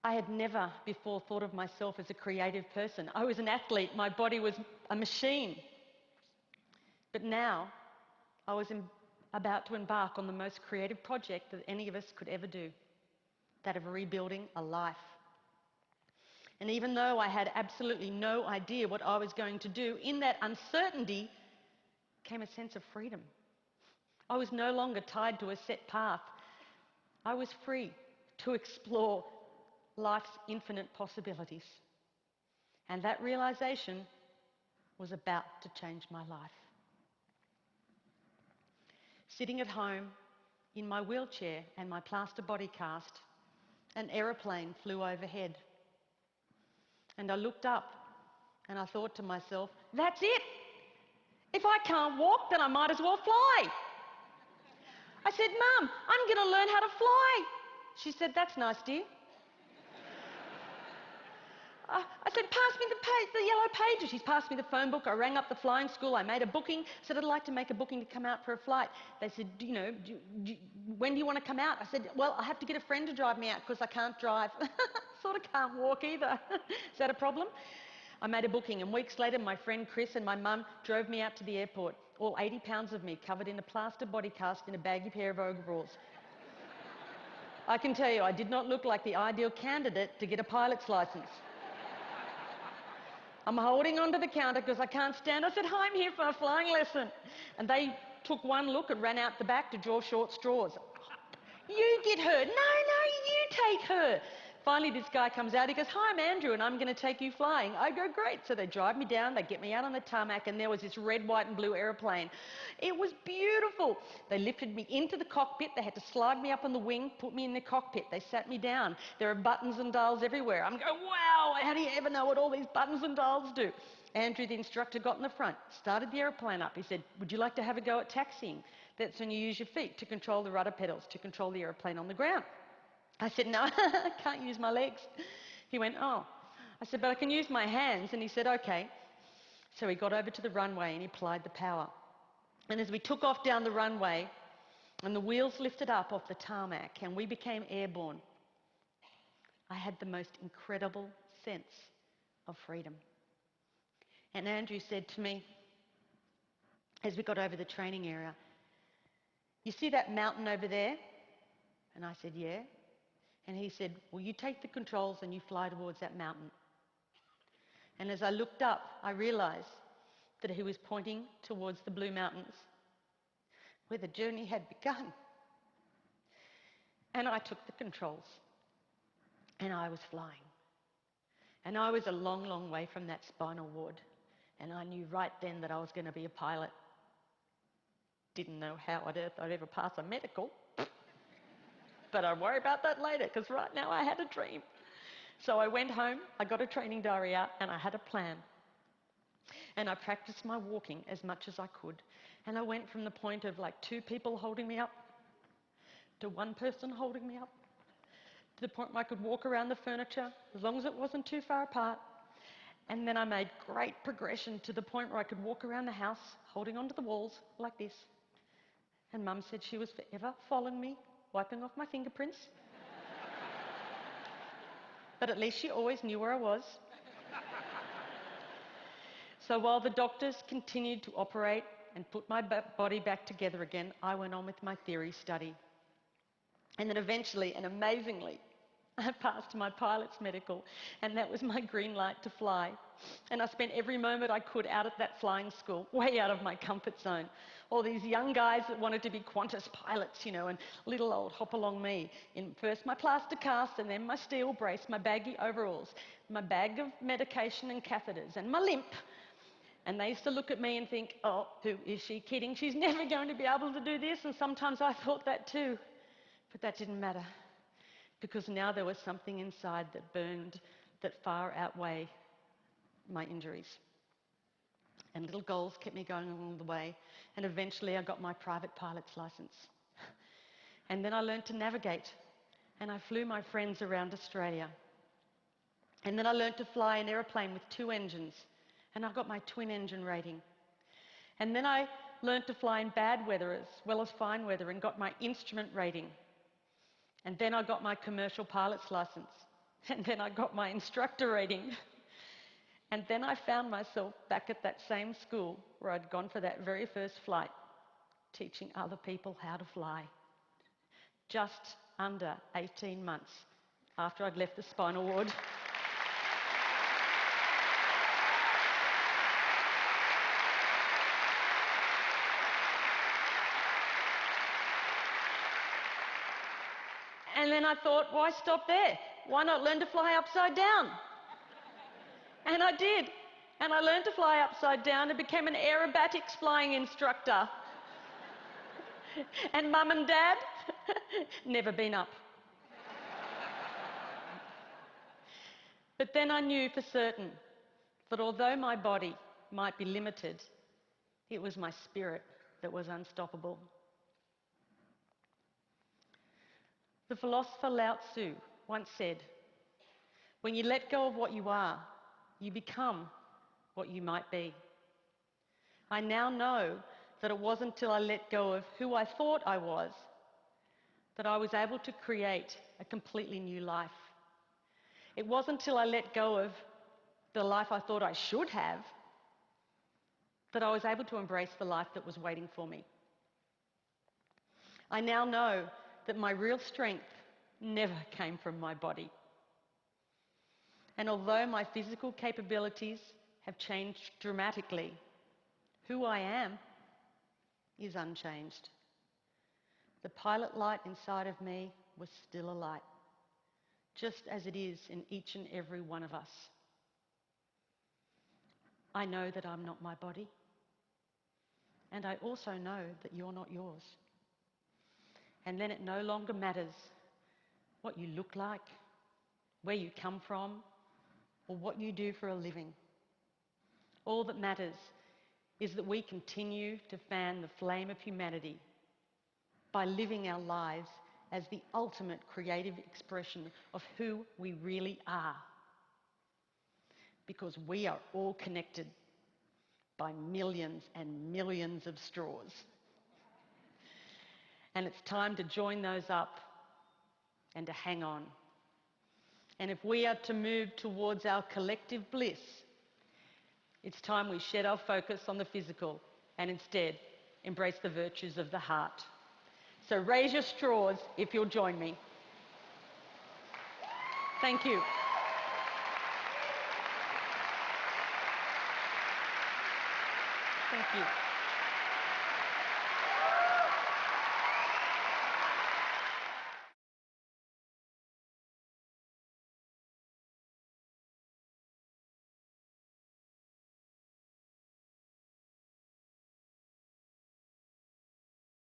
I had never before thought of myself as a creative person. I was an athlete, my body was a machine. But now, I was about to embark on the most creative project that any of us could ever do, that of rebuilding a life. And even though I had absolutely no idea what I was going to do, in that uncertainty came a sense of freedom. I was no longer tied to a set path. I was free to explore life's infinite possibilities. And that realization was about to change my life. Sitting at home in my wheelchair and my plaster body cast, an aeroplane flew overhead. And I looked up and I thought to myself, that's it! If I can't walk, then I might as well fly. I said, Mum, I'm going to learn how to fly. She said, that's nice, dear. I said, pass me the yellow pages. She's passed me the phone book. I rang up the flying school. I made a booking. Said, I'd like to make a booking to come out for a flight. They said, when do you want to come out? I said, well, I have to get a friend to drive me out because I can't drive. Sort of can't walk either. Is that a problem? I made a booking, and weeks later, my friend Chris and my mum drove me out to the airport, all 80 pounds of me covered in a plaster body cast in a baggy pair of overalls. I can tell you, I did not look like the ideal candidate to get a pilot's license. I'm holding onto the counter because I can't stand. I said, hi, I'm here for a flying lesson. And they took one look and ran out the back to draw short straws. You get her. No, you take her. Finally, this guy comes out. He goes, hi, I'm Andrew, and I'm going to take you flying. I go, great. So they drive me down. They get me out on the tarmac, and there was this red, white, and blue aeroplane. It was beautiful. They lifted me into the cockpit. They had to slide me up on the wing, put me in the cockpit. They sat me down. There are buttons and dials everywhere. I'm going, wow, how do you ever know what all these buttons and dials do? Andrew, the instructor, got in the front, started the aeroplane up. He said, would you like to have a go at taxiing? That's when you use your feet to control the rudder pedals, to control the aeroplane on the ground. I said, no, I can't use my legs. He went, oh. I said, but I can use my hands. And he said, okay. So he got over to the runway and he applied the power. And as we took off down the runway and the wheels lifted up off the tarmac and we became airborne, I had the most incredible sense of freedom. And Andrew said to me, as we got over the training area, you see that mountain over there? And I said, yeah. And he said, well, you take the controls and you fly towards that mountain. And as I looked up, I realised that he was pointing towards the Blue Mountains, where the journey had begun. And I took the controls, and I was flying. And I was a long, long way from that spinal ward, and I knew right then that I was going to be a pilot. Didn't know how on earth I'd ever pass a medical, but I'll worry about that later, because right now I had a dream. So I went home, I got a training diary out, and I had a plan. And I practiced my walking as much as I could. And I went from the point of like 2 people holding me up to 1 person holding me up, to the point where I could walk around the furniture, as long as it wasn't too far apart. And then I made great progression to the point where I could walk around the house, holding onto the walls like this. And Mum said she was forever following me, wiping off my fingerprints. But at least she always knew where I was. So while the doctors continued to operate and put my body back together again, I went on with my theory study. And then eventually, and amazingly, I passed my pilot's medical, and that was my green light to fly. And I spent every moment I could out at that flying school, way out of my comfort zone. All these young guys that wanted to be Qantas pilots, and little old hop-along me, in first my plaster cast and then my steel brace, my baggy overalls, my bag of medication and catheters, and my limp. And they used to look at me and think, oh, who is she kidding? She's never going to be able to do this. And sometimes I thought that too. But that didn't matter, because now there was something inside that burned that far outweighed my injuries. And little goals kept me going along the way. And eventually I got my private pilot's license. And then I learned to navigate. And I flew my friends around Australia. And then I learned to fly an aeroplane with 2 engines. And I got my twin engine rating. And then I learned to fly in bad weather as well as fine weather and got my instrument rating. And then I got my commercial pilot's license. And then I got my instructor rating. And then I found myself back at that same school where I'd gone for that very first flight, teaching other people how to fly. Just under 18 months after I'd left the spinal ward. And then I thought, why stop there? Why not learn to fly upside down? And I did. And I learned to fly upside down and became an aerobatics flying instructor. And Mum and Dad, never been up. But then I knew for certain that although my body might be limited, it was my spirit that was unstoppable. The philosopher Lao Tzu once said, when you let go of what you are, you become what you might be. I now know that it wasn't until I let go of who I thought I was that I was able to create a completely new life. It wasn't until I let go of the life I thought I should have that I was able to embrace the life that was waiting for me. I now know that my real strength never came from my body. And although my physical capabilities have changed dramatically, who I am is unchanged. The pilot light inside of me was still a light, just as it is in each and every one of us. I know that I'm not my body, and I also know that you're not yours. And then it no longer matters what you look like, where you come from, or what you do for a living. All that matters is that we continue to fan the flame of humanity by living our lives as the ultimate creative expression of who we really are. Because we are all connected by millions and millions of straws. And it's time to join those up and to hang on. And if we are to move towards our collective bliss, it's time we shed our focus on the physical and instead embrace the virtues of the heart. So raise your straws if you'll join me. Thank you. Thank you.